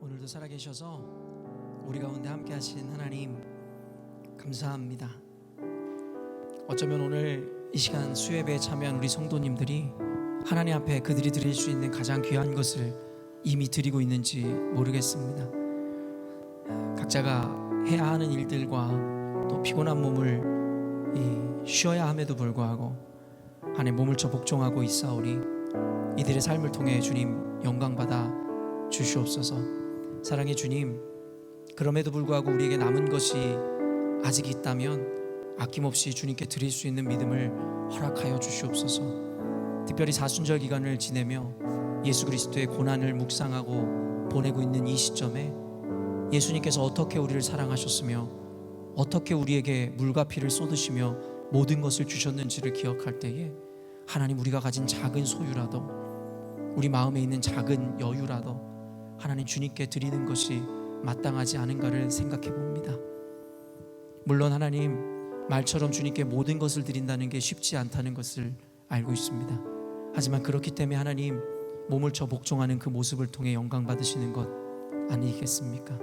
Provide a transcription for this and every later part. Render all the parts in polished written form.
오늘도 살아계셔서 우리 가운데 함께 하신 하나님 감사합니다. 어쩌면 오늘 이 시간 수예배에 참여한 우리 성도님들이 하나님 앞에 그들이 드릴 수 있는 가장 귀한 것을 이미 드리고 있는지 모르겠습니다. 각자가 해야 하는 일들과 또 피곤한 몸을 쉬어야 함에도 불구하고 안에 몸을 쳐 복종하고 있사오니 이들의 삶을 통해 주님 영광받아 주시옵소서. 사랑의 주님, 그럼에도 불구하고 우리에게 남은 것이 아직 있다면 아낌없이 주님께 드릴 수 있는 믿음을 허락하여 주시옵소서. 특별히 사순절 기간을 지내며 예수 그리스도의 고난을 묵상하고 보내고 있는 이 시점에 예수님께서 어떻게 우리를 사랑하셨으며 어떻게 우리에게 물과 피를 쏟으시며 모든 것을 주셨는지를 기억할 때에 하나님, 우리가 가진 작은 소유라도, 우리 마음에 있는 작은 여유라도 하나님 주님께 드리는 것이 마땅하지 않은가를 생각해 봅니다. 물론 하나님, 말처럼 주님께 모든 것을 드린다는 게 쉽지 않다는 것을 알고 있습니다. 하지만 그렇기 때문에 하나님, 몸을 쳐 복종하는 그 모습을 통해 영광 받으시는 것 아니겠습니까?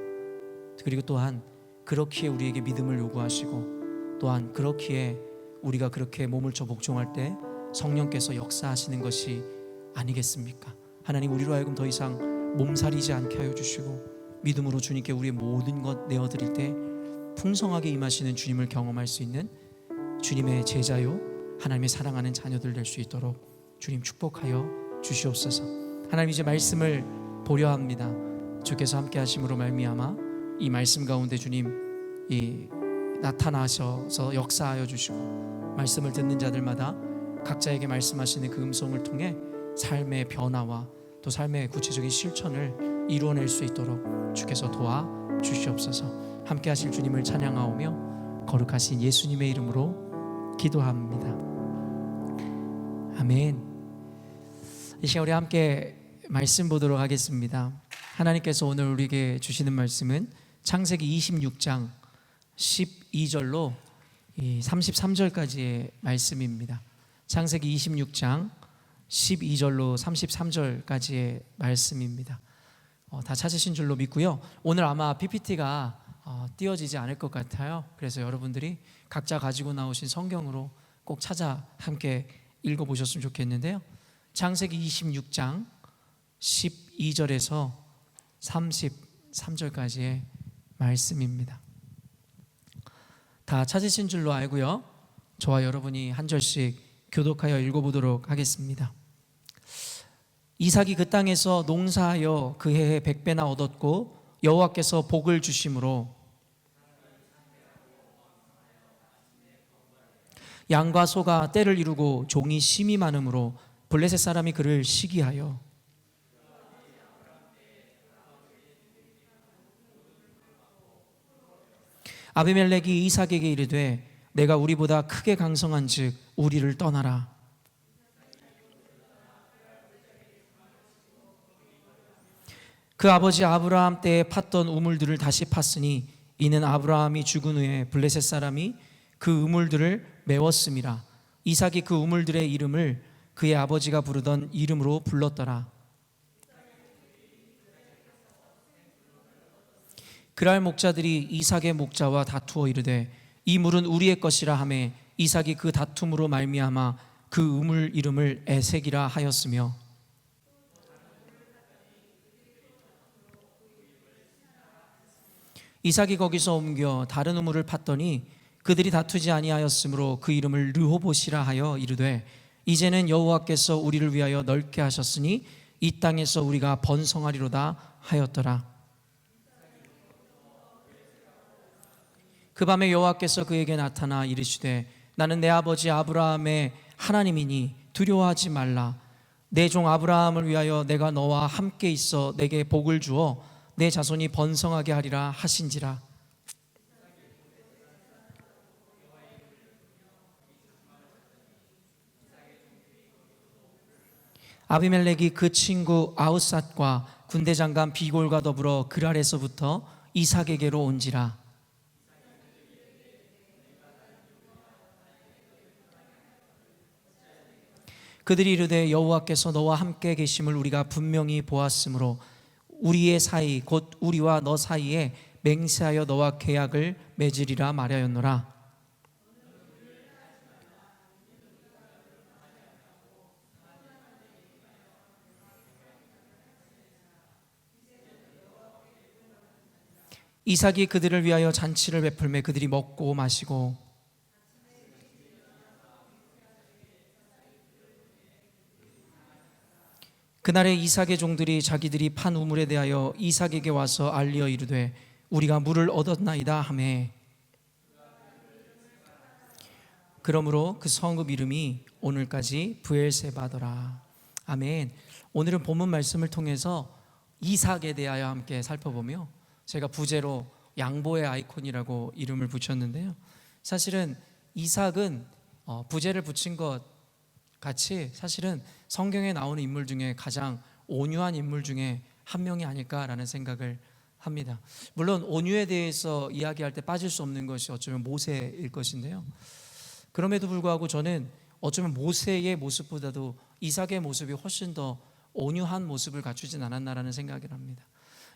그리고 또한 그렇기에 우리에게 믿음을 요구하시고, 또한 그렇기에 우리가 그렇게 몸을 쳐 복종할 때 성령께서 역사하시는 것이 아니겠습니까? 하나님, 우리로 하여금 더 이상 몸살이지 않게 하여 주시고 믿음으로 주님께 우리의 모든 것 내어드릴 때 풍성하게 임하시는 주님을 경험할 수 있는 주님의 제자요 하나님의 사랑하는 자녀들 될 수 있도록 주님 축복하여 주시옵소서. 하나님, 이제 말씀을 보려 합니다. 주께서 함께 하심으로 말미암아 이 말씀 가운데 주님 나타나셔서 역사하여 주시고 말씀을 듣는 자들마다 각자에게 말씀하시는 그 음성을 통해 삶의 변화와 또 삶의 구체적인 실천을 이루어낼 수 있도록 주께서 도와 주시옵소서. 함께 하실 주님을 찬양하오며 거룩하신 예수님의 이름으로 기도합니다. 아멘. 이 시간 우리 함께 말씀 보도록 하겠습니다. 하나님께서 오늘 우리에게 주시는 말씀은 창세기 26장 12절로 33절까지의 말씀입니다. 창세기 26장 12절로 33절까지의 말씀입니다. 다 찾으신 줄로 믿고요. 오늘 아마 PPT가 띄워지지 않을 것 같아요. 그래서 여러분들이 각자 가지고 나오신 성경으로 꼭 찾아 함께 읽어보셨으면 좋겠는데요. 창세기 26장 12절에서 33절까지의 말씀입니다. 다 찾으신 줄로 알고요. 저와 여러분이 한 절씩 교독하여 읽어보도록 하겠습니다. 이삭이 그 땅에서 농사하여 그 해에 100배나 얻었고 여호와께서 복을 주심으로 양과 소가 때를 이루고 종이 심이 많음으로 블레셋 사람이 그를 시기하여 아비멜렉이 이삭에게 이르되 내가 우리보다 크게 강성한즉 우리를 떠나라. 그 아버지 아브라함 때에 팠던 우물들을 다시 팠으니 이는 아브라함이 죽은 후에 블레셋 사람이 그 우물들을 메웠음이라. 이삭이 그 우물들의 이름을 그의 아버지가 부르던 이름으로 불렀더라. 그랄 목자들이 이삭의 목자와 다투어 이르되 이 물은 우리의 것이라 하매 이삭이 그 다툼으로 말미암아 그 우물 이름을 에색이라 하였으며 이삭이 거기서 옮겨 다른 우물을 팠더니 그들이 다투지 아니하였으므로 그 이름을 르호봇이라 하여 이르되 이제는 여호와께서 우리를 위하여 넓게 하셨으니 이 땅에서 우리가 번성하리로다 하였더라. 그 밤에 여호와께서 그에게 나타나 이르시되 나는 내 아버지 아브라함의 하나님이니 두려워하지 말라. 내 종 아브라함을 위하여 내가 너와 함께 있어 내게 복을 주어 내 자손이 번성하게 하리라 하신지라. 아비멜렉이 그 친구 아우삿과 군대장관 비골과 더불어 그랄에서부터 이삭에게로 온지라. 그들이 이르되 여호와께서 너와 함께 계심을 우리가 분명히 보았으므로 우리의 사이 곧 우리와 너 사이에 맹세하여 너와 계약을 맺으리라 말하였노라. 이삭이 그들을 위하여 잔치를 베풀매 그들이 먹고 마시고 그날에 이삭의 종들이 자기들이 판 우물에 대하여 이삭에게 와서 알리어 이르되 우리가 물을 얻었나이다 하매 그러므로 그 성읍 이름이 오늘까지 브엘세바더라. 아멘. 오늘은 본문 말씀을 통해서 이삭에 대하여 함께 살펴보며 제가 부제로 양보의 아이콘이라고 이름을 붙였는데요. 사실은 이삭은 부제를 붙인 것 같이 사실은 성경에 나오는 인물 중에 가장 온유한 인물 중에 한 명이 아닐까라는 생각을 합니다. 물론 온유에 대해서 이야기할 때 빠질 수 없는 것이 어쩌면 모세일 것인데요. 그럼에도 불구하고 저는 어쩌면 모세의 모습보다도 이삭의 모습이 훨씬 더 온유한 모습을 갖추진 않았나라는 생각을 합니다.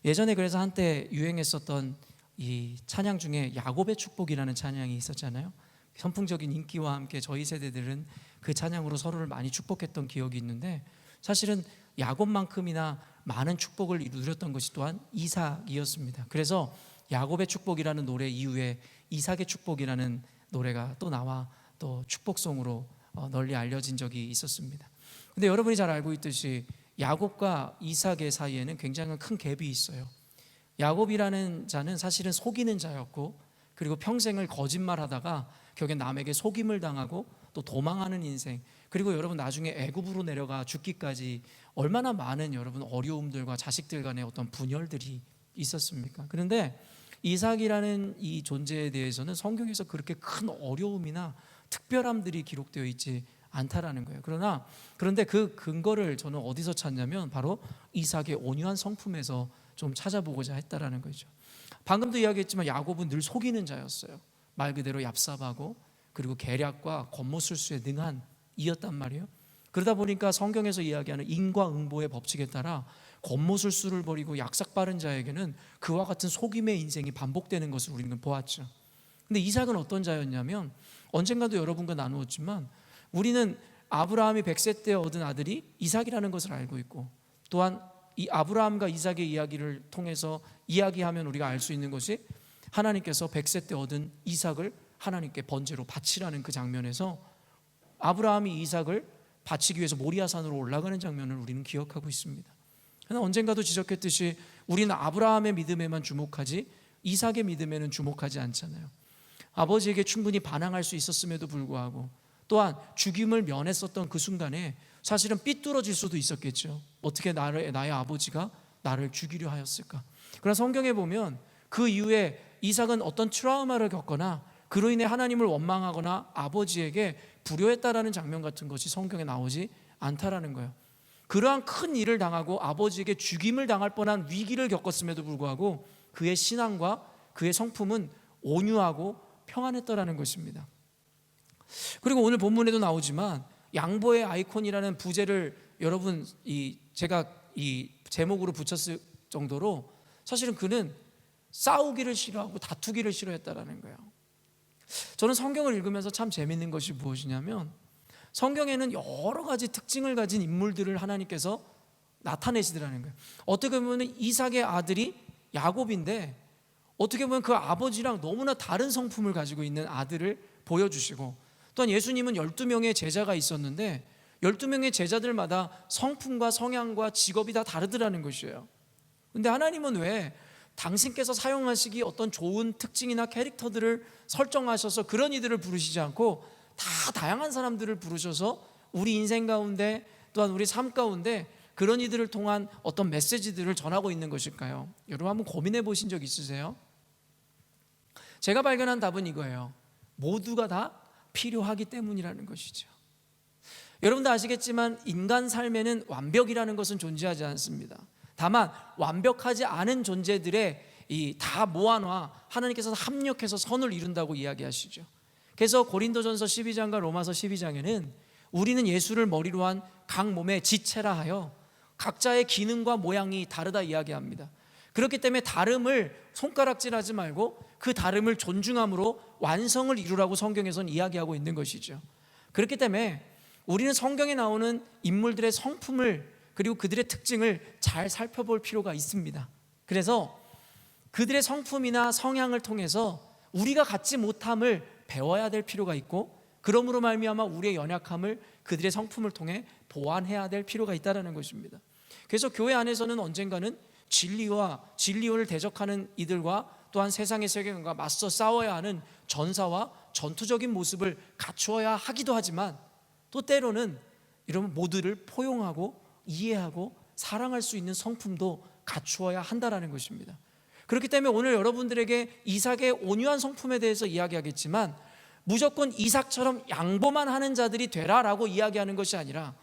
예전에 그래서 한때 유행했었던 이 찬양 중에 야곱의 축복이라는 찬양이 있었잖아요. 선풍적인 인기와 함께 저희 세대들은 그 찬양으로 서로를 많이 축복했던 기억이 있는데 사실은 야곱만큼이나 많은 축복을 누렸던 것이 또한 이삭이었습니다. 그래서 야곱의 축복이라는 노래 이후에 이삭의 축복이라는 노래가 또 나와 또 축복송으로 널리 알려진 적이 있었습니다. 근데 여러분이 잘 알고 있듯이 야곱과 이삭의 사이에는 굉장히 큰 갭이 있어요. 야곱이라는 자는 사실은 속이는 자였고 그리고 평생을 거짓말하다가 결국에 남에게 속임을 당하고 또 도망하는 인생, 그리고 여러분 나중에 애굽으로 내려가 죽기까지 얼마나 많은 여러분 어려움들과 자식들 간의 어떤 분열들이 있었습니까? 그런데 이삭이라는 이 존재에 대해서는 성경에서 그렇게 큰 어려움이나 특별함들이 기록되어 있지 않다라는 거예요. 그런데 그 근거를 저는 어디서 찾냐면 바로 이삭의 온유한 성품에서 좀 찾아보고자 했다라는 거죠. 방금도 이야기했지만 야곱은 늘 속이는 자였어요. 말 그대로 얍삽하고 그리고 계략과 겉모술수에 능한 이였단 말이에요. 그러다 보니까 성경에서 이야기하는 인과응보의 법칙에 따라 겉모술수를 벌이고 약삭 빠른 자에게는 그와 같은 속임의 인생이 반복되는 것을 우리는 보았죠. 근데 이삭은 어떤 자였냐면 언젠가도 여러분과 나누었지만 우리는 아브라함이 100세 때 얻은 아들이 이삭이라는 것을 알고 있고 또한 이 아브라함과 이삭의 이야기를 통해서 이야기하면 우리가 알 수 있는 것이 하나님께서 100세 때 얻은 이삭을 하나님께 번제로 바치라는 그 장면에서 아브라함이 이삭을 바치기 위해서 모리아산으로 올라가는 장면을 우리는 기억하고 있습니다. 그러나 언젠가도 지적했듯이 우리는 아브라함의 믿음에만 주목하지 이삭의 믿음에는 주목하지 않잖아요. 아버지에게 충분히 반항할 수 있었음에도 불구하고 또한 죽임을 면했었던 그 순간에 사실은 삐뚤어질 수도 있었겠죠. 어떻게 나의 아버지가 나를 죽이려 하였을까? 그러나 성경에 보면 그 이후에 이삭은 어떤 트라우마를 겪거나 그로 인해 하나님을 원망하거나 아버지에게 불효했다라는 장면 같은 것이 성경에 나오지 않다라는 거예요. 그러한 큰 일을 당하고 아버지에게 죽임을 당할 뻔한 위기를 겪었음에도 불구하고 그의 신앙과 그의 성품은 온유하고 평안했다라는 것입니다. 그리고 오늘 본문에도 나오지만 양보의 아이콘이라는 부제를 여러분 제가 이 제목으로 붙였을 정도로 사실은 그는 싸우기를 싫어하고 다투기를 싫어했다라는 거예요. 저는 성경을 읽으면서 참 재밌는 것이 무엇이냐면 성경에는 여러 가지 특징을 가진 인물들을 하나님께서 나타내시더라는 거예요. 어떻게 보면 이삭의 아들이 야곱인데 어떻게 보면 그 아버지랑 너무나 다른 성품을 가지고 있는 아들을 보여주시고 또한 예수님은 12명의 제자가 있었는데 12명의 제자들마다 성품과 성향과 직업이 다 다르더라는 것이에요. 근데 하나님은 왜 당신께서 사용하시기 어떤 좋은 특징이나 캐릭터들을 설정하셔서 그런 이들을 부르시지 않고 다 다양한 사람들을 부르셔서 우리 인생 가운데 또한 우리 삶 가운데 그런 이들을 통한 어떤 메시지들을 전하고 있는 것일까요? 여러분 한번 고민해 보신 적 있으세요? 제가 발견한 답은 이거예요. 모두가 다 필요하기 때문이라는 것이죠. 여러분도 아시겠지만 인간 삶에는 완벽이라는 것은 존재하지 않습니다. 다만 완벽하지 않은 존재들의 다 모아놔 하나님께서 합력해서 선을 이룬다고 이야기하시죠. 그래서 고린도전서 12장과 로마서 12장에는 우리는 예수를 머리로 한 각 몸의 지체라 하여 각자의 기능과 모양이 다르다 이야기합니다. 그렇기 때문에 다름을 손가락질하지 말고 그 다름을 존중함으로 완성을 이루라고 성경에서는 이야기하고 있는 것이죠. 그렇기 때문에 우리는 성경에 나오는 인물들의 성품을 그리고 그들의 특징을 잘 살펴볼 필요가 있습니다. 그래서 그들의 성품이나 성향을 통해서 우리가 갖지 못함을 배워야 될 필요가 있고, 그러므로 말미암아 우리의 연약함을 그들의 성품을 통해 보완해야 될 필요가 있다는 것입니다. 그래서 교회 안에서는 언젠가는 진리를 대적하는 이들과 또한 세상의 세계관과 맞서 싸워야 하는 전사와 전투적인 모습을 갖추어야 하기도 하지만, 또 때로는 이런 모두를 포용하고 이해하고 사랑할 수 있는 성품도 갖추어야 한다는 것입니다. 그렇기 때문에 오늘 여러분들에게 이삭의 온유한 성품에 대해서 이야기하겠지만, 무조건 이삭처럼 양보만 하는 자들이 되라라고 이야기하는 것이 아니라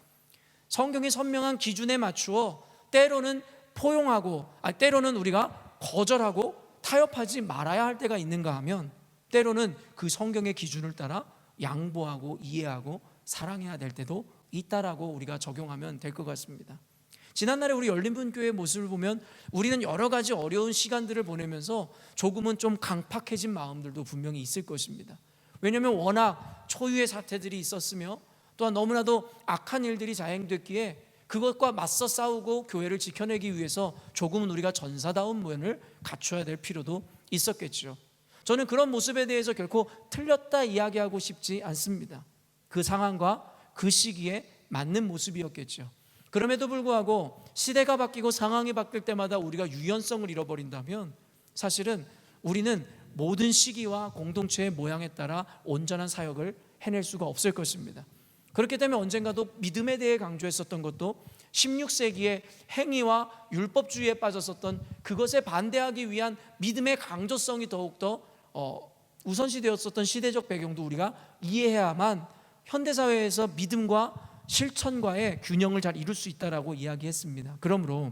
성경의 선명한 기준에 맞추어 때로는 포용하고, 때로는 우리가 거절하고 타협하지 말아야 할 때가 있는가 하면, 때로는 그 성경의 기준을 따라 양보하고 이해하고 사랑해야 될 때도 있다라고 우리가 적용하면 될 것 같습니다. 지난날에 우리 열린분교회의 모습을 보면 우리는 여러 가지 어려운 시간들을 보내면서 조금은 좀 강팍해진 마음들도 분명히 있을 것입니다. 왜냐하면 워낙 초유의 사태들이 있었으며 또한 너무나도 악한 일들이 자행됐기에 그것과 맞서 싸우고 교회를 지켜내기 위해서 조금은 우리가 전사다운 면을 갖춰야 될 필요도 있었겠죠. 저는 그런 모습에 대해서 결코 틀렸다 이야기하고 싶지 않습니다. 그 상황과 그 시기에 맞는 모습이었겠죠. 그럼에도 불구하고 시대가 바뀌고 상황이 바뀔 때마다 우리가 유연성을 잃어버린다면 사실은 우리는 모든 시기와 공동체의 모양에 따라 온전한 사역을 해낼 수가 없을 것입니다. 그렇기 때문에 언젠가도 믿음에 대해 강조했었던 것도 16세기의 행위와 율법주의에 빠졌었던 그것에 반대하기 위한 믿음의 강조성이 더욱더 우선시되었었던 시대적 배경도 우리가 이해해야만 현대사회에서 믿음과 실천과의 균형을 잘 이룰 수 있다라고 이야기했습니다. 그러므로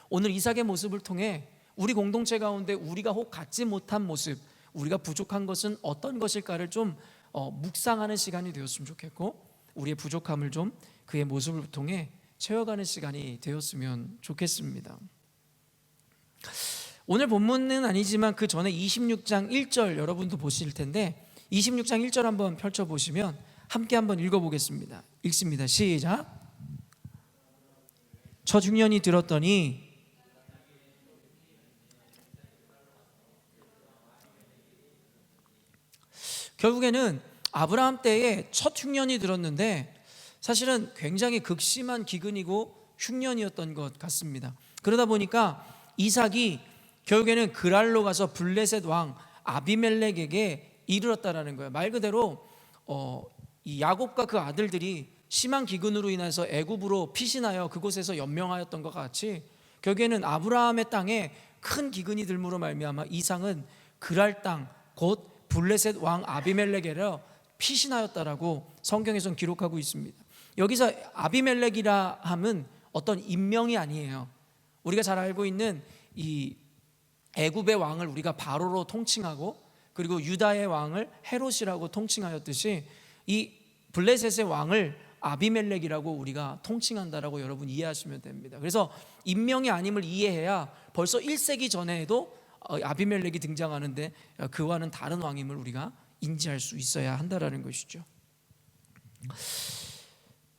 오늘 이삭의 모습을 통해 우리 공동체 가운데 우리가 혹 갖지 못한 모습, 우리가 부족한 것은 어떤 것일까를 좀 묵상하는 시간이 되었으면 좋겠고, 우리의 부족함을 좀 그의 모습을 통해 채워가는 시간이 되었으면 좋겠습니다. 오늘 본문은 아니지만 그 전에 26장 1절 여러분도 보실 텐데, 26장 1절 한번 펼쳐보시면 함께 한번 읽어보겠습니다. 읽습니다. 시작. 첫 흉년이 들었더니 결국에는 아브라함 때에 첫 흉년이 들었는데 사실은 굉장히 극심한 기근이고 흉년이었던 것 같습니다. 그러다 보니까 이삭이 결국에는 그랄로 가서 블레셋 왕 아비멜렉에게 이르렀다라는 거예요. 말 그대로 이 야곱과 그 아들들이 심한 기근으로 인해서 애굽으로 피신하여 그곳에서 연명하였던 것 같이 결국에는 아브라함의 땅에 큰 기근이 들므로 말미암아 이삭은 그랄 땅 곧 블레셋 왕 아비멜렉에게 피신하였다라고 성경에서는 기록하고 있습니다. 여기서 아비멜렉이라 함은 어떤 인명이 아니에요. 우리가 잘 알고 있는 이 애굽의 왕을 우리가 바로로 통칭하고 그리고 유다의 왕을 헤롯이라고 통칭하였듯이 이 블레셋의 왕을 아비멜렉이라고 우리가 통칭한다라고 여러분 이해하시면 됩니다. 그래서 인명이 아님을 이해해야 벌써 1세기 전에도 아비멜렉이 등장하는데 그와는 다른 왕임을 우리가 인지할 수 있어야 한다라는 것이죠.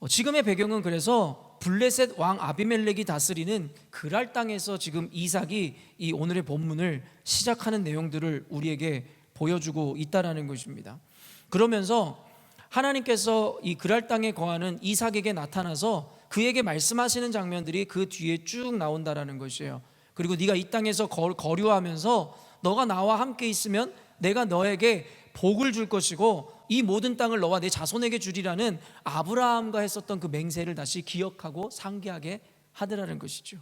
지금의 배경은 그래서 블레셋 왕 아비멜렉이 다스리는 그랄 땅에서 지금 이삭이 이 오늘의 본문을 시작하는 내용들을 우리에게 보여주고 있다라는 것입니다. 그러면서 하나님께서 이 그랄 땅에 거하는 이삭에게 나타나서 그에게 말씀하시는 장면들이 그 뒤에 쭉 나온다라는 것이에요. 그리고 네가 이 땅에서 거류하면서 너가 나와 함께 있으면 내가 너에게 복을 줄 것이고 이 모든 땅을 너와 내 자손에게 주리라는 아브라함과 했었던 그 맹세를 다시 기억하고 상기하게 하더라는 것이죠.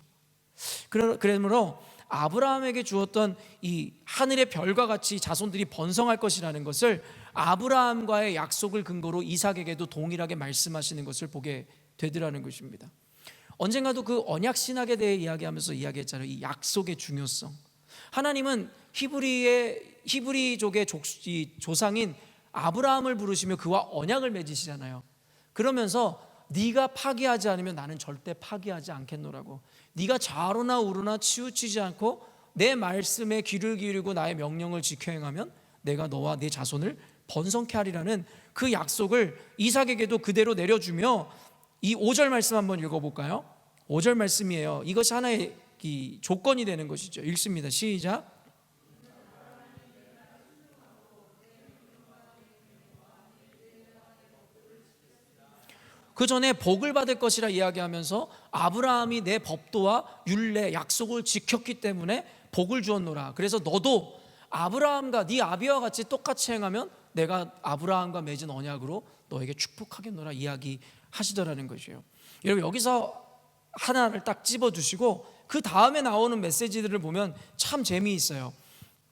그러므로 아브라함에게 주었던 이 하늘의 별과 같이 자손들이 번성할 것이라는 것을 아브라함과의 약속을 근거로 이삭에게도 동일하게 말씀하시는 것을 보게 되더라는 것입니다. 언젠가도 그 언약 신학에 대해 이야기하면서 이야기했잖아요. 이 약속의 중요성. 하나님은 히브리족의 조상인 아브라함을 부르시며 그와 언약을 맺으시잖아요. 그러면서 네가 파기하지 않으면 나는 절대 파기하지 않겠노라고. 네가 좌로나 우로나 치우치지 않고 내 말씀에 귀를 기울이고 나의 명령을 지켜 행하면 내가 너와 네 자손을 번성케 하리라는 그 약속을 이삭에게도 그대로 내려주며, 이 5절 말씀 한번 읽어볼까요? 5절 말씀이에요. 이것이 하나의 이 조건이 되는 것이죠. 읽습니다. 시작. 그 전에 복을 받을 것이라 이야기하면서 아브라함이 내 법도와 율례 약속을 지켰기 때문에 복을 주었노라. 그래서 너도 아브라함과 네 아비와 같이 똑같이 행하면 내가 아브라함과 맺은 언약으로 너에게 축복하겠노라 이야기하시더라는 것이에요. 여러분, 여기서 하나를 딱 집어주시고 그 다음에 나오는 메시지들을 보면 참 재미있어요.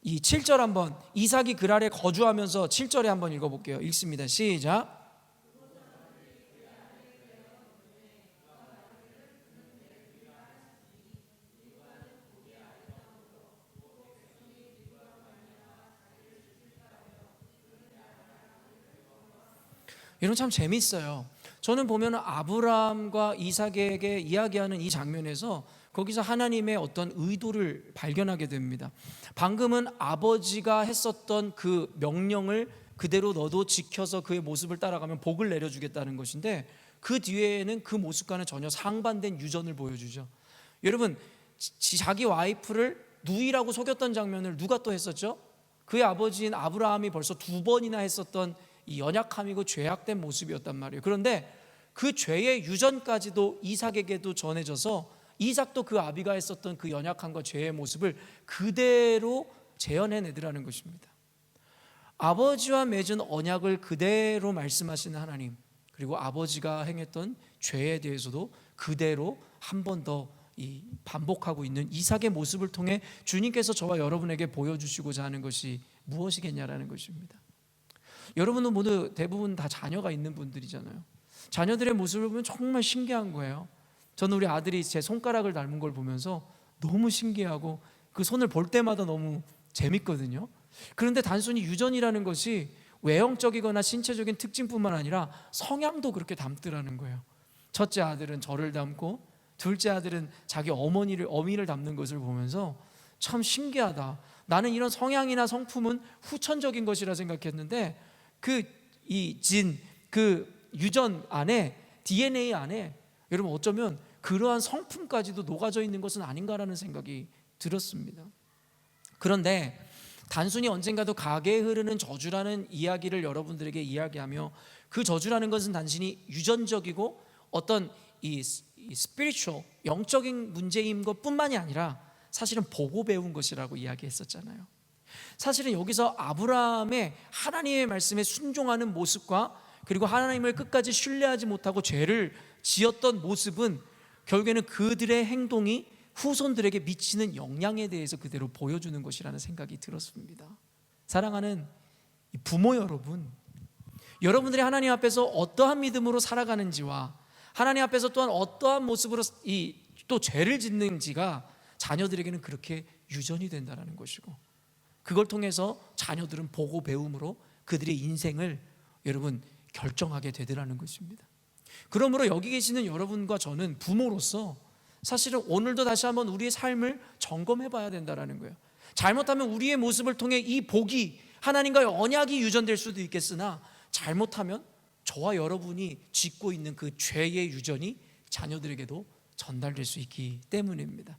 이 7절 한번, 이삭이 그랄에 거주하면서 7절에 한번 읽어볼게요. 읽습니다. 시작. 이런 참 재밌어요. 저는 보면 아브라함과 이삭에게 이야기하는 이 장면에서 거기서 하나님의 어떤 의도를 발견하게 됩니다. 방금은 아버지가 했었던 그 명령을 그대로 너도 지켜서 그의 모습을 따라가면 복을 내려주겠다는 것인데, 그 뒤에는 그 모습과는 전혀 상반된 유전을 보여주죠. 여러분, 자기 와이프를 누이라고 속였던 장면을 누가 또 했었죠? 그의 아버지인 아브라함이 벌써 2번이나 했었던 이 연약함이고 죄악된 모습이었단 말이에요. 그런데 그 죄의 유전까지도 이삭에게도 전해져서 이삭도 그 아비가 했었던 그 연약함과 죄의 모습을 그대로 재현해내더라는 것입니다. 아버지와 맺은 언약을 그대로 말씀하시는 하나님, 그리고 아버지가 행했던 죄에 대해서도 그대로 한 번 더 반복하고 있는 이삭의 모습을 통해 주님께서 저와 여러분에게 보여주시고자 하는 것이 무엇이겠냐라는 것입니다. 여러분은 모두 대부분 다 자녀가 있는 분들이잖아요. 자녀들의 모습을 보면 정말 신기한 거예요. 저는 우리 아들이 제 손가락을 닮은 걸 보면서 너무 신기하고 그 손을 볼 때마다 너무 재밌거든요. 그런데 단순히 유전이라는 것이 외형적이거나 신체적인 특징뿐만 아니라 성향도 그렇게 닮더라는 거예요. 첫째 아들은 저를 닮고 둘째 아들은 자기 어미를 닮는 것을 보면서 참 신기하다. 나는 이런 성향이나 성품은 후천적인 것이라 생각했는데 그 유전 안에, DNA 안에 여러분 어쩌면 그러한 성품까지도 녹아져 있는 것은 아닌가라는 생각이 들었습니다. 그런데 단순히 언젠가도 가게에 흐르는 저주라는 이야기를 여러분들에게 이야기하며, 그 저주라는 것은 단순히 유전적이고 어떤 이 spiritual, 영적인 문제인 것뿐만이 아니라 사실은 보고 배운 것이라고 이야기했었잖아요. 사실은 여기서 아브라함의 하나님의 말씀에 순종하는 모습과 그리고 하나님을 끝까지 신뢰하지 못하고 죄를 지었던 모습은 결국에는 그들의 행동이 후손들에게 미치는 영향에 대해서 그대로 보여주는 것이라는 생각이 들었습니다. 사랑하는 부모 여러분, 여러분들이 하나님 앞에서 어떠한 믿음으로 살아가는지와 하나님 앞에서 또한 어떠한 모습으로 또 죄를 짓는지가 자녀들에게는 그렇게 유전이 된다는 것이고, 그걸 통해서 자녀들은 보고 배움으로 그들의 인생을 여러분 결정하게 되더라는 것입니다. 그러므로 여기 계시는 여러분과 저는 부모로서 사실은 오늘도 다시 한번 우리의 삶을 점검해 봐야 된다는 거예요. 잘못하면 우리의 모습을 통해 이 복이, 하나님과의 언약이 유전될 수도 있겠으나, 잘못하면 저와 여러분이 짓고 있는 그 죄의 유전이 자녀들에게도 전달될 수 있기 때문입니다.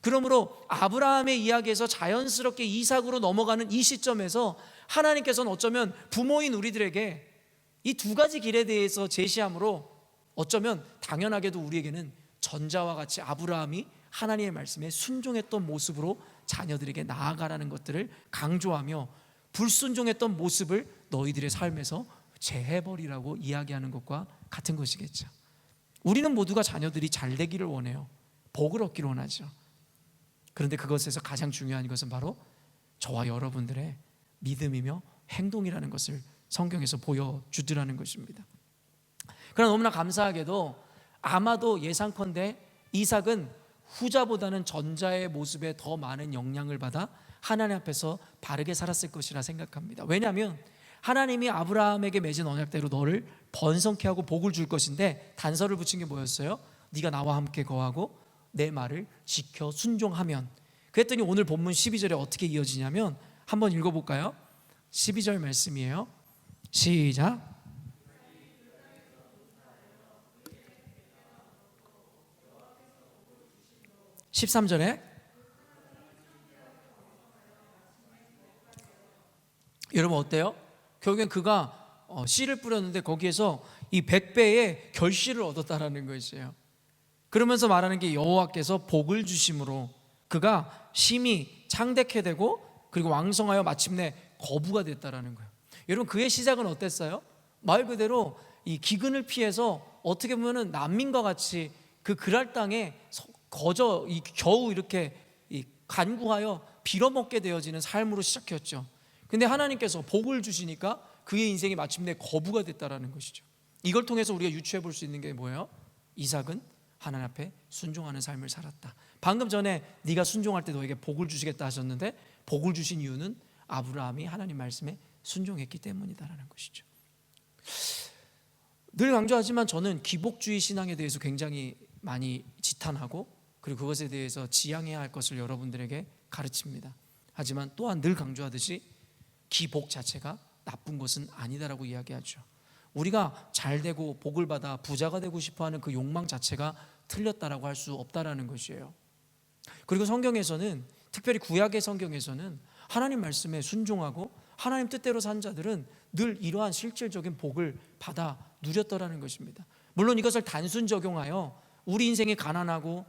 그러므로 아브라함의 이야기에서 자연스럽게 이삭으로 넘어가는 이 시점에서 하나님께서는 어쩌면 부모인 우리들에게 이 두 가지 길에 대해서 제시함으로 어쩌면 당연하게도 우리에게는 전자와 같이 아브라함이 하나님의 말씀에 순종했던 모습으로 자녀들에게 나아가라는 것들을 강조하며, 불순종했던 모습을 너희들의 삶에서 제해버리라고 이야기하는 것과 같은 것이겠죠. 우리는 모두가 자녀들이 잘 되기를 원해요. 복을 얻기를 원하죠. 그런데 그것에서 가장 중요한 것은 바로 저와 여러분들의 믿음이며 행동이라는 것을 성경에서 보여주더라는 것입니다. 그러나 너무나 감사하게도 아마도 예상컨대 이삭은 후자보다는 전자의 모습에 더 많은 영향을 받아 하나님 앞에서 바르게 살았을 것이라 생각합니다. 왜냐하면 하나님이 아브라함에게 맺은 언약대로 너를 번성케 하고 복을 줄 것인데 단서를 붙인 게 뭐였어요? 네가 나와 함께 거하고 내 말을 지켜 순종하면. 그랬더니 오늘 본문 12절에 어떻게 이어지냐면 한번 읽어볼까요? 12절 말씀이에요. 시작. 13절에 여러분 어때요? 결국엔 그가 씨를 뿌렸는데 거기에서 이 100배의 결실을 얻었다라는 것이에요. 그러면서 말하는 게 여호와께서 복을 주심으로 그가 심히 창대케 되고 그리고 왕성하여 마침내 거부가 됐다라는 거예요. 여러분 그의 시작은 어땠어요? 말 그대로 이 기근을 피해서 어떻게 보면은 난민과 같이 그 그랄 땅에 거저 겨우 이렇게 간구하여 빌어먹게 되어지는 삶으로 시작했죠. 근데 하나님께서 복을 주시니까 그의 인생이 마침내 거부가 됐다라는 것이죠. 이걸 통해서 우리가 유추해 볼 수 있는 게 뭐예요? 이삭은 하나님 앞에 순종하는 삶을 살았다. 방금 전에 네가 순종할 때 너에게 복을 주시겠다 하셨는데 복을 주신 이유는 아브라함이 하나님 말씀에 순종했기 때문이다라는 것이죠. 늘 강조하지만 저는 기복주의 신앙에 대해서 굉장히 많이 지탄하고 그리고 그것에 대해서 지양해야 할 것을 여러분들에게 가르칩니다. 하지만 또한 늘 강조하듯이 기복 자체가 나쁜 것은 아니다라고 이야기하죠. 우리가 잘 되고 복을 받아 부자가 되고 싶어하는 그 욕망 자체가 틀렸다라고 할 수 없다라는 것이에요. 그리고 성경에서는 특별히 구약의 성경에서는 하나님 말씀에 순종하고 하나님 뜻대로 산 자들은 늘 이러한 실질적인 복을 받아 누렸더라는 것입니다. 물론 이것을 단순 적용하여 우리 인생이 가난하고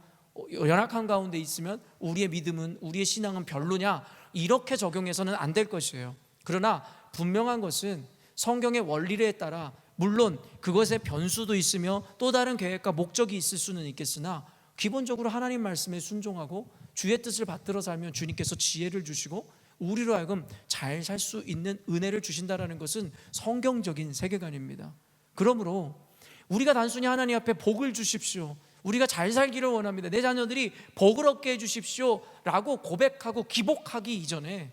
연약한 가운데 있으면 우리의 믿음은 우리의 신앙은 별로냐 이렇게 적용해서는 안 될 것이에요. 그러나 분명한 것은 성경의 원리에 따라 물론 그것에 변수도 있으며 또 다른 계획과 목적이 있을 수는 있겠으나 기본적으로 하나님 말씀에 순종하고 주의 뜻을 받들어 살면 주님께서 지혜를 주시고 우리로 하여금 잘 살 수 있는 은혜를 주신다라는 것은 성경적인 세계관입니다. 그러므로 우리가 단순히 하나님 앞에 복을 주십시오, 우리가 잘 살기를 원합니다, 내 자녀들이 복을 얻게 해주십시오 라고 고백하고 기복하기 이전에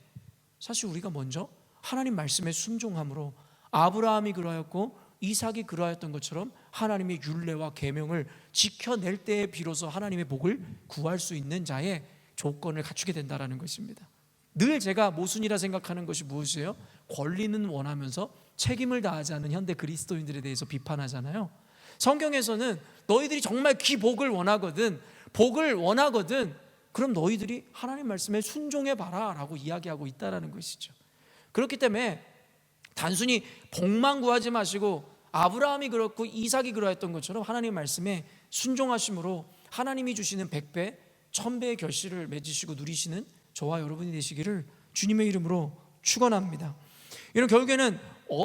사실 우리가 먼저 하나님 말씀에 순종함으로 아브라함이 그러하였고 이삭이 그러하였던 것처럼 하나님의 율례와 계명을 지켜낼 때에 비로소 하나님의 복을 구할 수 있는 자의 조건을 갖추게 된다는 것입니다. 늘 제가 모순이라 생각하는 것이 무엇이에요? 권리는 원하면서 책임을 다하지 않는 현대 그리스도인들에 대해서 비판하잖아요. 성경에서는 너희들이 정말 기복을 원하거든, 복을 원하거든, 그럼 너희들이 하나님 말씀에 순종해봐라 라고 이야기하고 있다는 것이죠. 그렇기 때문에 단순히 복만 구하지 마시고 아브라함이 그렇고 이삭이 그러했던 것처럼 하나님 말씀에 순종하심으로 하나님이 주시는 100배, 1000배의 결실을 맺으시고 누리시는 저와 여러분이 되시기를 주님의 이름으로 축원합니다. 이런 결국에는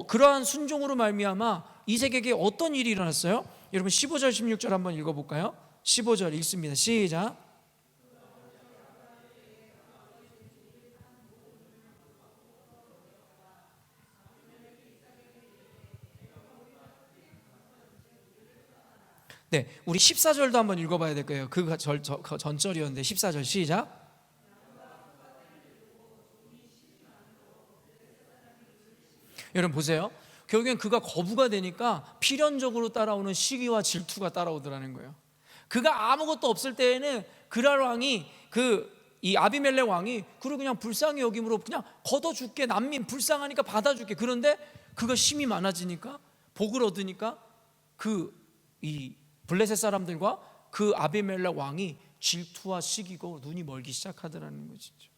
그러한 순종으로 말미암아 이삭에게 어떤 일이 일어났어요? 여러분 15절 16절 한번 읽어볼까요? 15절 읽습니다. 시작. 네, 우리 14절도 한번 읽어봐야 될 거예요. 그 전절이었는데 14절 시작. 여러분 보세요. 결국엔 그가 거부가 되니까 필연적으로 따라오는 시기와 질투가 따라오더라는 거예요. 그가 아무것도 없을 때에는 그랄 왕이 이 아비멜렉 왕이 그를 그냥 불쌍히 여김으로 그냥 걷어줄게, 난민 불쌍하니까 받아줄게. 그런데 그가 힘이 많아지니까 복을 얻으니까 이 블레셋 사람들과 그 아비멜렉 왕이 질투와 시기고 눈이 멀기 시작하더라는 것이죠.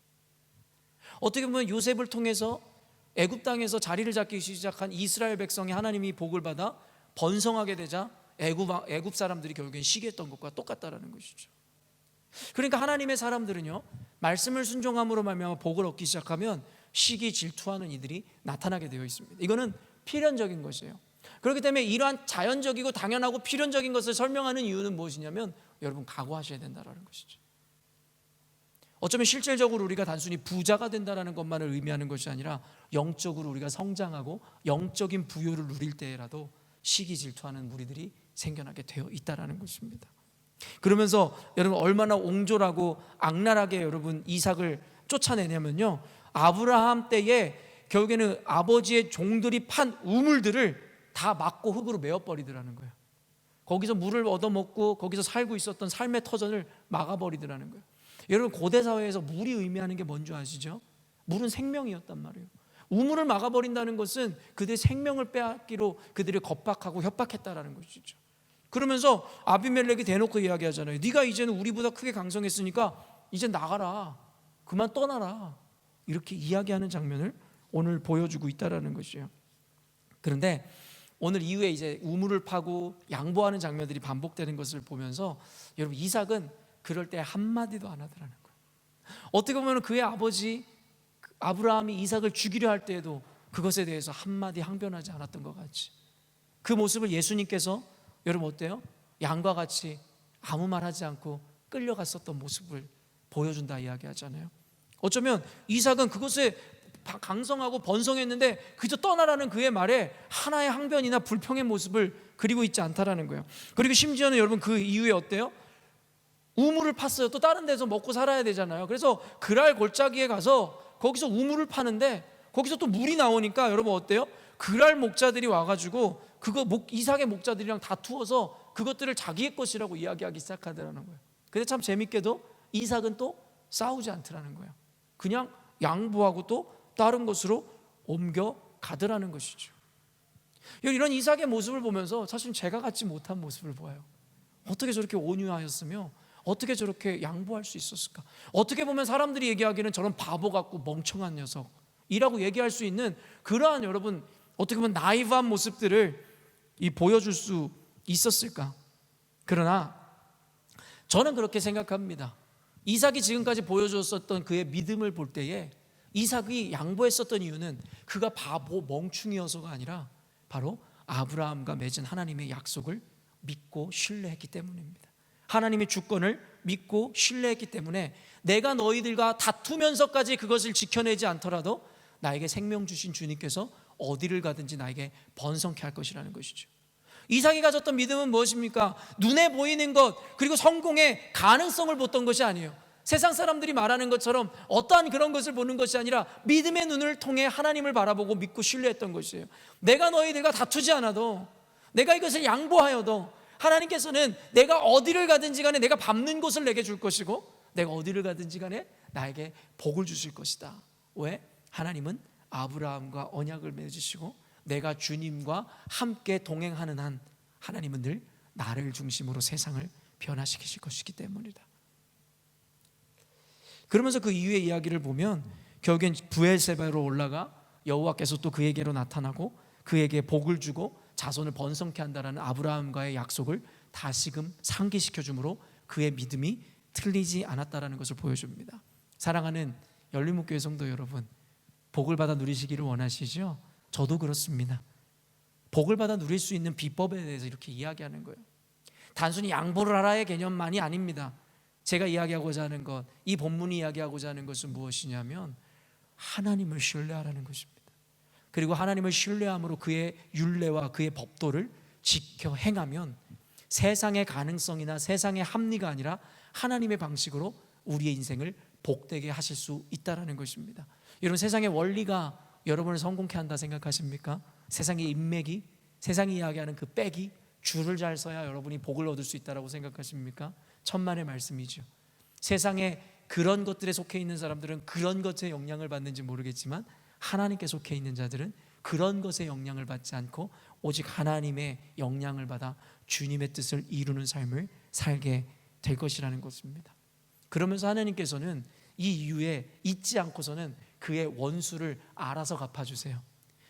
어떻게 보면 요셉을 통해서 애굽 땅에서 자리를 잡기 시작한 이스라엘 백성이 하나님이 복을 받아 번성하게 되자 애굽 사람들이 결국엔 시기했던 것과 똑같다라는 것이죠. 그러니까 하나님의 사람들은요, 말씀을 순종함으로 말미암아 복을 얻기 시작하면 시기 질투하는 이들이 나타나게 되어 있습니다. 이거는 필연적인 것이에요. 그렇기 때문에 이러한 자연적이고 당연하고 필연적인 것을 설명하는 이유는 무엇이냐면 여러분 각오하셔야 된다는 것이죠. 어쩌면 실질적으로 우리가 단순히 부자가 된다는 것만을 의미하는 것이 아니라 영적으로 우리가 성장하고 영적인 부요를 누릴 때라도 시기 질투하는 무리들이 생겨나게 되어 있다는 것입니다. 그러면서 여러분 얼마나 옹졸하고 악랄하게 여러분 이삭을 쫓아내냐면요, 아브라함 때에 결국에는 아버지의 종들이 판 우물들을 다 막고 흙으로 메워버리더라는 거예요. 거기서 물을 얻어먹고 거기서 살고 있었던 삶의 터전을 막아버리더라는 거예요. 여러분, 고대 사회에서 물이 의미하는 게 뭔지 아시죠? 물은 생명이었단 말이에요. 우물을 막아버린다는 것은 그들의 생명을 빼앗기로 그들을 겁박하고 협박했다라는 것이죠. 그러면서 아비멜렉이 대놓고 이야기하잖아요. 네가 이제는 우리보다 크게 강성했으니까 이제 나가라, 그만 떠나라, 이렇게 이야기하는 장면을 오늘 보여주고 있다라는 것이에요. 그런데 오늘 이후에 이제 우물을 파고 양보하는 장면들이 반복되는 것을 보면서 여러분, 이삭은 그럴 때 한마디도 안 하더라는 거예요. 어떻게 보면 그의 아버지 아브라함이 이삭을 죽이려 할 때에도 그것에 대해서 한마디 항변하지 않았던 것 같이, 그 모습을 예수님께서 여러분 어때요? 양과 같이 아무 말 하지 않고 끌려갔었던 모습을 보여준다 이야기하잖아요. 어쩌면 이삭은 그것에 강성하고 번성했는데 그저 떠나라는 그의 말에 하나의 항변이나 불평의 모습을 그리고 있지 않다라는 거예요. 그리고 심지어는 여러분 그 이후에 어때요? 우물을 팠어요. 또 다른 데서 먹고 살아야 되잖아요. 그래서 그랄 골짜기에 가서 거기서 우물을 파는데 거기서 또 물이 나오니까 여러분 어때요? 그랄 목자들이 와가지고 이삭의 목자들이랑 다투어서 그것들을 자기의 것이라고 이야기하기 시작하더라는 거예요. 근데 참 재밌게도 이삭은 또 싸우지 않더라는 거예요. 그냥 양보하고 또 다른 곳으로 옮겨가더라는 것이죠. 이런 이삭의 모습을 보면서 사실 제가 갖지 못한 모습을 보아요. 어떻게 저렇게 온유하였으며 어떻게 저렇게 양보할 수 있었을까? 어떻게 보면 사람들이 얘기하기는 저런 바보 같고 멍청한 녀석이라고 얘기할 수 있는 그러한 여러분 어떻게 보면 나이브한 모습들을 보여줄 수 있었을까? 그러나 저는 그렇게 생각합니다. 이삭이 지금까지 보여줬었던 그의 믿음을 볼 때에 이삭이 양보했었던 이유는 그가 바보 멍충이어서가 아니라 바로 아브라함과 맺은 하나님의 약속을 믿고 신뢰했기 때문입니다. 하나님의 주권을 믿고 신뢰했기 때문에 내가 너희들과 다투면서까지 그것을 지켜내지 않더라도 나에게 생명 주신 주님께서 어디를 가든지 나에게 번성케 할 것이라는 것이죠. 이삭이 가졌던 믿음은 무엇입니까? 눈에 보이는 것 그리고 성공의 가능성을 봤던 것이 아니에요. 세상 사람들이 말하는 것처럼 어떠한 그런 것을 보는 것이 아니라 믿음의 눈을 통해 하나님을 바라보고 믿고 신뢰했던 것이에요. 내가 너희들과 다투지 않아도, 내가 이것을 양보하여도 하나님께서는 내가 어디를 가든지 간에 내가 밟는 곳을 내게 줄 것이고 내가 어디를 가든지 간에 나에게 복을 주실 것이다. 왜? 하나님은 아브라함과 언약을 맺으시고 내가 주님과 함께 동행하는 한 하나님은 늘 나를 중심으로 세상을 변화시키실 것이기 때문이다. 그러면서 그 이후의 이야기를 보면 결국엔 브엘세바로 올라가 여호와께서 또 그에게로 나타나고 그에게 복을 주고 자손을 번성케 한다라는 아브라함과의 약속을 다시금 상기시켜 주므로 그의 믿음이 틀리지 않았다라는 것을 보여줍니다. 사랑하는 열린목교회 성도 여러분, 복을 받아 누리시기를 원하시죠? 저도 그렇습니다. 복을 받아 누릴 수 있는 비법에 대해서 이렇게 이야기하는 거예요. 단순히 양보를 하라의 개념만이 아닙니다. 제가 이야기하고자 하는 것, 이 본문이 이야기하고자 하는 것은 무엇이냐면 하나님을 신뢰하라는 것입니다. 그리고 하나님을 신뢰함으로 그의 율례와 그의 법도를 지켜 행하면 세상의 가능성이나 세상의 합리가 아니라 하나님의 방식으로 우리의 인생을 복되게 하실 수 있다는 것입니다. 여러분, 세상의 원리가 여러분을 성공케 한다 생각하십니까? 세상의 인맥이, 세상이 이야기하는 그 빽이 줄을 잘 서야 여러분이 복을 얻을 수 있다고 생각하십니까? 천만의 말씀이죠. 세상에 그런 것들에 속해 있는 사람들은 그런 것에 영향을 받는지 모르겠지만 하나님께 속해 있는 자들은 그런 것에 영향을 받지 않고 오직 하나님의 영향을 받아 주님의 뜻을 이루는 삶을 살게 될 것이라는 것입니다. 그러면서 하나님께서는 이 이후에 잊지 않고서는 그의 원수를 알아서 갚아주세요.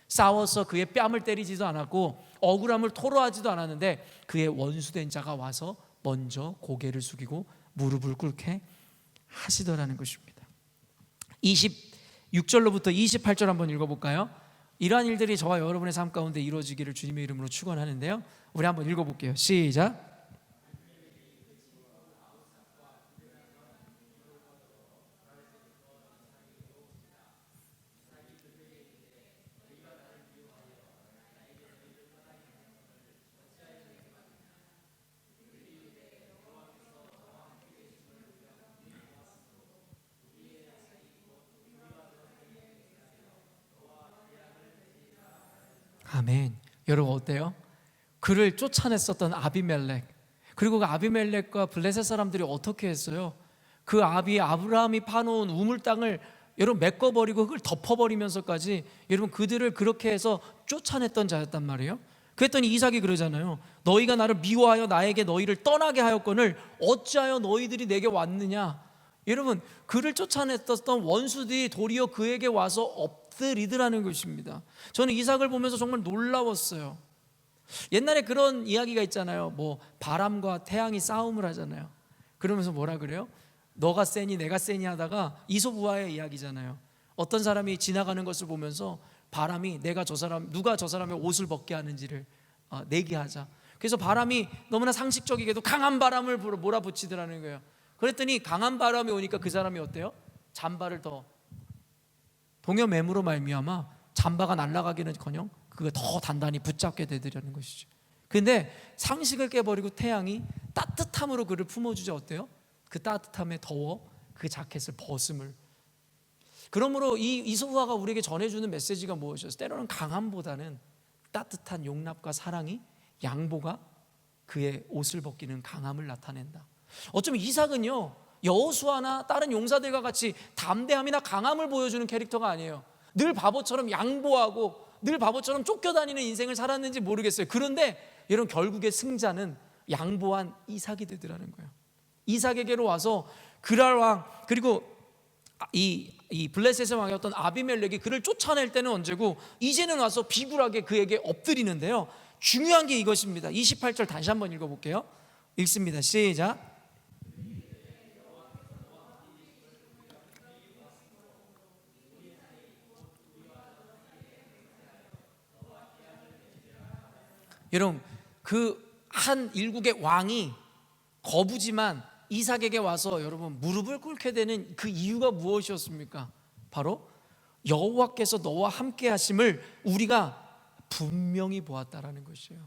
싸워서 그의 뺨을 때리지도 않았고 억울함을 토로하지도 않았는데 그의 원수된 자가 와서 먼저 고개를 숙이고 무릎을 꿇게 하시더라는 것입니다. 26절로부터 28절 한번 읽어볼까요? 이러한 일들이 저와 여러분의 삶 가운데 이루어지기를 주님의 이름으로 축원하는데요, 우리 한번 읽어볼게요. 시작. 아멘. 여러분 어때요? 그를 쫓아냈었던 아비멜렉, 그리고 그 아비멜렉과 블레셋 사람들이 어떻게 했어요? 그 아브라함이 파놓은 우물 땅을 여러분 메꿔버리고 흙을 덮어버리면서까지 여러분 그들을 그렇게 해서 쫓아냈던 자였단 말이에요. 그랬더니 이삭이 그러잖아요. 너희가 나를 미워하여 나에게 너희를 떠나게 하였거늘 어찌하여 너희들이 내게 왔느냐. 여러분 그를 쫓아냈던 원수들이 도리어 그에게 와서 엎드리더라는 것입니다. 저는 이삭을 보면서 정말 놀라웠어요. 옛날에 그런 이야기가 있잖아요. 뭐 바람과 태양이 싸움을 하잖아요. 그러면서 뭐라 그래요? 너가 세니 내가 세니 하다가 이솝우화의 이야기잖아요. 어떤 사람이 지나가는 것을 보면서 바람이 누가 저 사람의 옷을 벗게 하는지를 내기하자. 그래서 바람이 너무나 상식적이게도 강한 바람을 몰아붙이더라는 거예요. 그랬더니 강한 바람이 오니까 그 사람이 어때요? 잠바를 더 동여매무로 말미암아 잠바가 날아가기는커녕 그거 더 단단히 붙잡게 되더라는 것이죠. 근데 상식을 깨버리고 태양이 따뜻함으로 그를 품어주자. 어때요? 그 따뜻함에 더워 그 자켓을 벗음을. 그러므로 이 이솝우화가 우리에게 전해주는 메시지가 무엇이었어요? 때로는 강함보다는 따뜻한 용납과 사랑이, 양보가 그의 옷을 벗기는 강함을 나타낸다. 어쩌면 이삭은요 여호수아나 다른 용사들과 같이 담대함이나 강함을 보여주는 캐릭터가 아니에요. 늘 바보처럼 양보하고 늘 바보처럼 쫓겨다니는 인생을 살았는지 모르겠어요. 그런데 여러분 결국의 승자는 양보한 이삭이 되더라는 거예요. 이삭에게로 와서 그랄 왕, 그리고 이 블레셋의 왕이었던 아비멜렉이 그를 쫓아낼 때는 언제고 이제는 와서 비굴하게 그에게 엎드리는데요. 중요한 게 이것입니다. 28절 다시 한번 읽어볼게요. 읽습니다. 시작. 여러분 그 한 일국의 왕이 거부지만 이삭에게 와서 여러분 무릎을 꿇게 되는 그 이유가 무엇이었습니까? 바로 여호와께서 너와 함께 하심을 우리가 분명히 보았다라는 것이에요.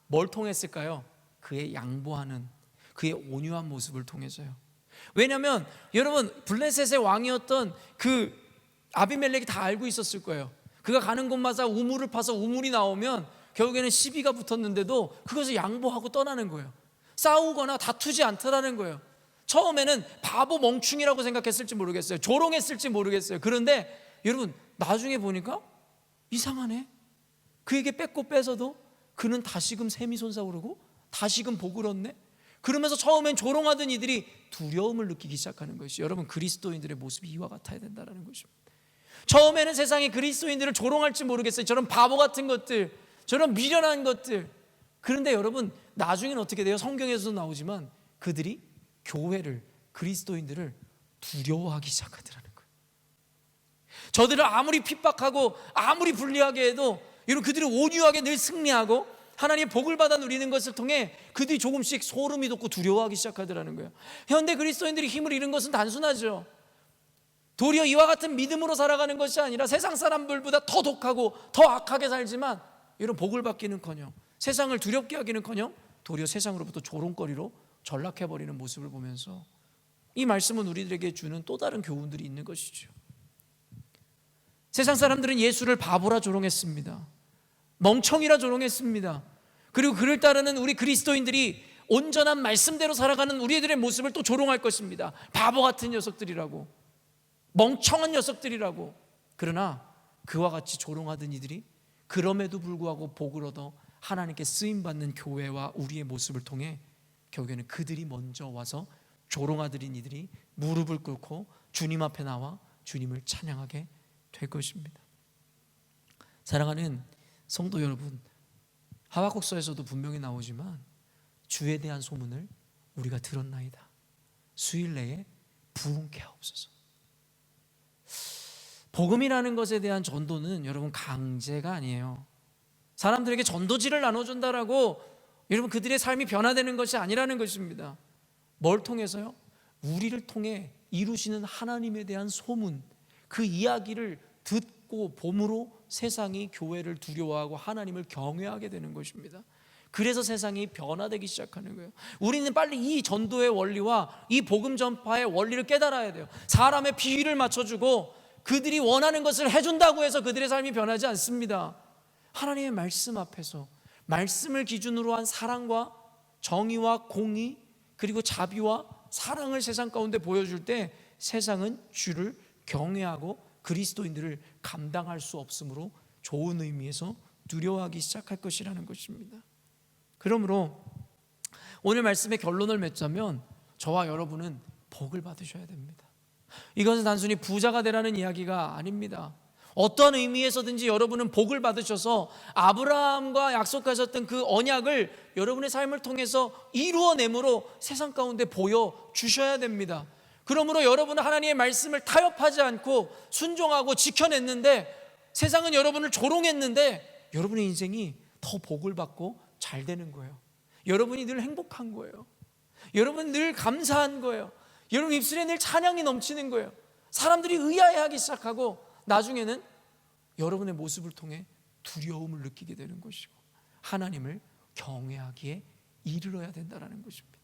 뭘 통했을까요? 그의 양보하는, 그의 온유한 모습을 통해서요. 왜냐하면 여러분 블레셋의 왕이었던 그 아비멜렉이 다 알고 있었을 거예요. 그가 가는 곳마다 우물을 파서 우물이 나오면 결국에는 시비가 붙었는데도 그것을 양보하고 떠나는 거예요. 싸우거나 다투지 않더라는 거예요. 처음에는 바보 멍충이라고 생각했을지 모르겠어요. 조롱했을지 모르겠어요. 그런데 여러분 나중에 보니까 이상하네. 그에게 뺏고 뺏어도 그는 다시금 샘이 솟아오르고 다시금 복을 얻네. 그러면서 처음엔 조롱하던 이들이 두려움을 느끼기 시작하는 것이, 여러분 그리스도인들의 모습이 이와 같아야 된다는 것입니다. 처음에는 세상이 그리스도인들을 조롱할지 모르겠어요. 저런 바보 같은 것들, 저런 미련한 것들. 그런데 여러분 나중에는 어떻게 돼요? 성경에서도 나오지만 그들이 교회를, 그리스도인들을 두려워하기 시작하더라는 거예요. 저들을 아무리 핍박하고 아무리 불리하게 해도 여러분 그들이 온유하게 늘 승리하고 하나님의 복을 받아 누리는 것을 통해 그들이 조금씩 소름이 돋고 두려워하기 시작하더라는 거예요. 현대 그리스도인들이 힘을 잃은 것은 단순하죠. 도리어 이와 같은 믿음으로 살아가는 것이 아니라 세상 사람들보다 더 독하고 더 악하게 살지만 이런 복을 받기는커녕 세상을 두렵게 하기는커녕 도리어 세상으로부터 조롱거리로 전락해버리는 모습을 보면서 이 말씀은 우리들에게 주는 또 다른 교훈들이 있는 것이죠. 세상 사람들은 예수를 바보라 조롱했습니다. 멍청이라 조롱했습니다. 그리고 그를 따르는 우리 그리스도인들이 온전한 말씀대로 살아가는 우리들의 모습을 또 조롱할 것입니다. 바보 같은 녀석들이라고, 멍청한 녀석들이라고. 그러나 그와 같이 조롱하던 이들이 그럼에도 불구하고 복을 얻어 하나님께 쓰임받는 교회와 우리의 모습을 통해 결국에는 그들이 먼저 와서 조롱하던 이들이 무릎을 꿇고 주님 앞에 나와 주님을 찬양하게 될 것입니다. 사랑하는 성도 여러분, 하박국서에서도 분명히 나오지만 주에 대한 소문을 우리가 들었나이다. 수일 내에 부흥케 하옵소서. 복음이라는 것에 대한 전도는 여러분 강제가 아니에요. 사람들에게 전도지를 나눠준다라고 여러분 그들의 삶이 변화되는 것이 아니라는 것입니다. 뭘 통해서요? 우리를 통해 이루시는 하나님에 대한 소문, 그 이야기를 듣고 봄으로 세상이 교회를 두려워하고 하나님을 경외하게 되는 것입니다. 그래서 세상이 변화되기 시작하는 거예요. 우리는 빨리 이 전도의 원리와 이 복음 전파의 원리를 깨달아야 돼요. 사람의 비위를 맞춰주고 그들이 원하는 것을 해준다고 해서 그들의 삶이 변하지 않습니다. 하나님의 말씀 앞에서 말씀을 기준으로 한 사랑과 정의와 공의 그리고 자비와 사랑을 세상 가운데 보여줄 때 세상은 주를 경외하고 그리스도인들을 감당할 수 없으므로 좋은 의미에서 두려워하기 시작할 것이라는 것입니다. 그러므로 오늘 말씀의 결론을 맺자면 저와 여러분은 복을 받으셔야 됩니다. 이것은 단순히 부자가 되라는 이야기가 아닙니다. 어떤 의미에서든지 여러분은 복을 받으셔서 아브라함과 약속하셨던 그 언약을 여러분의 삶을 통해서 이루어내므로 세상 가운데 보여주셔야 됩니다. 그러므로 여러분은 하나님의 말씀을 타협하지 않고 순종하고 지켜냈는데 세상은 여러분을 조롱했는데 여러분의 인생이 더 복을 받고 잘 되는 거예요. 여러분이 늘 행복한 거예요. 여러분 늘 감사한 거예요. 여러분 입술에 늘 찬양이 넘치는 거예요. 사람들이 의아해하기 시작하고 나중에는 여러분의 모습을 통해 두려움을 느끼게 되는 것이고 하나님을 경외하기에 이르러야 된다는 것입니다.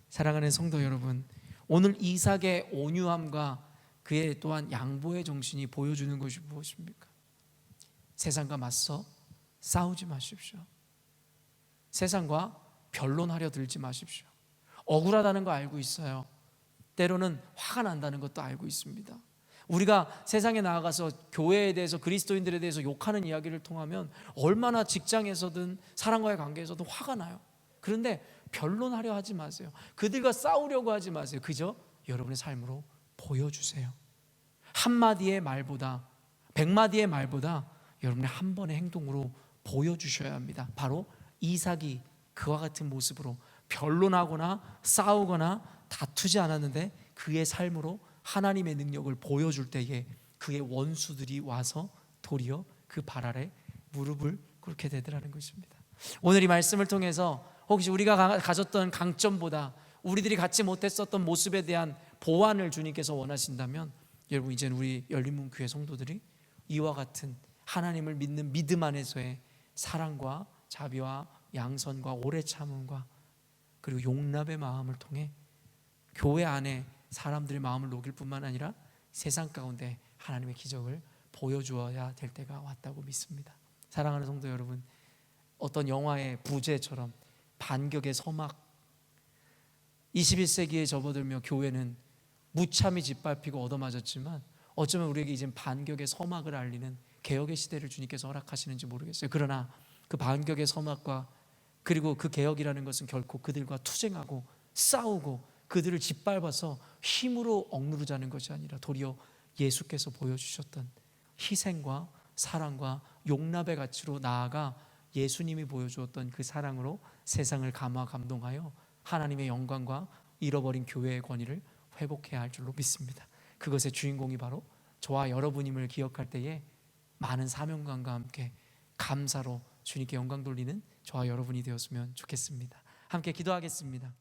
사랑하는 성도 여러분, 오늘 이삭의 온유함과 그의 또한 양보의 정신이 보여주는 것이 무엇입니까? 세상과 맞서 싸우지 마십시오. 세상과 변론하려 들지 마십시오. 억울하다는 거 알고 있어요. 때로는 화가 난다는 것도 알고 있습니다. 우리가 세상에 나아가서 교회에 대해서 그리스도인들에 대해서 욕하는 이야기를 통하면 얼마나 직장에서든 사람과의 관계에서도 화가 나요. 그런데 변론하려 하지 마세요. 그들과 싸우려고 하지 마세요. 그저 여러분의 삶으로 보여주세요. 한마디의 말보다 100마디의 말보다 여러분의 한 번의 행동으로 보여주셔야 합니다. 바로 이삭이 그와 같은 모습으로 변론하거나 싸우거나 다투지 않았는데 그의 삶으로 하나님의 능력을 보여줄 때에 그의 원수들이 와서 도리어 그 발 아래 무릎을 꿇게 되더라는 것입니다. 오늘 이 말씀을 통해서 혹시 우리가 가졌던 강점보다 우리들이 갖지 못했었던 모습에 대한 보완을 주님께서 원하신다면 여러분 이제는 우리 열린문교회 성도들이 이와 같은 하나님을 믿는 믿음 안에서의 사랑과 자비와 양선과 오래 참음과 그리고 용납의 마음을 통해 교회 안에 사람들의 마음을 녹일 뿐만 아니라 세상 가운데 하나님의 기적을 보여주어야 될 때가 왔다고 믿습니다. 사랑하는 성도 여러분, 어떤 영화의 부제처럼 반격의 서막 21세기에 접어들며 교회는 무참히 짓밟히고 얻어맞았지만 어쩌면 우리에게 이젠 반격의 서막을 알리는 개혁의 시대를 주님께서 허락하시는지 모르겠어요. 그러나 그 반격의 서막과 그리고 그 개혁이라는 것은 결코 그들과 투쟁하고 싸우고 그들을 짓밟아서 힘으로 억누르자는 것이 아니라 도리어 예수께서 보여주셨던 희생과 사랑과 용납의 가치로 나아가 예수님이 보여주었던 그 사랑으로 세상을 감화 감동하여 하나님의 영광과 잃어버린 교회의 권위를 회복해야 할 줄로 믿습니다. 그것의 주인공이 바로 저와 여러분임을 기억할 때에 많은 사명감과 함께 감사로 주님께 영광 돌리는 저와 여러분이 되었으면 좋겠습니다. 함께 기도하겠습니다.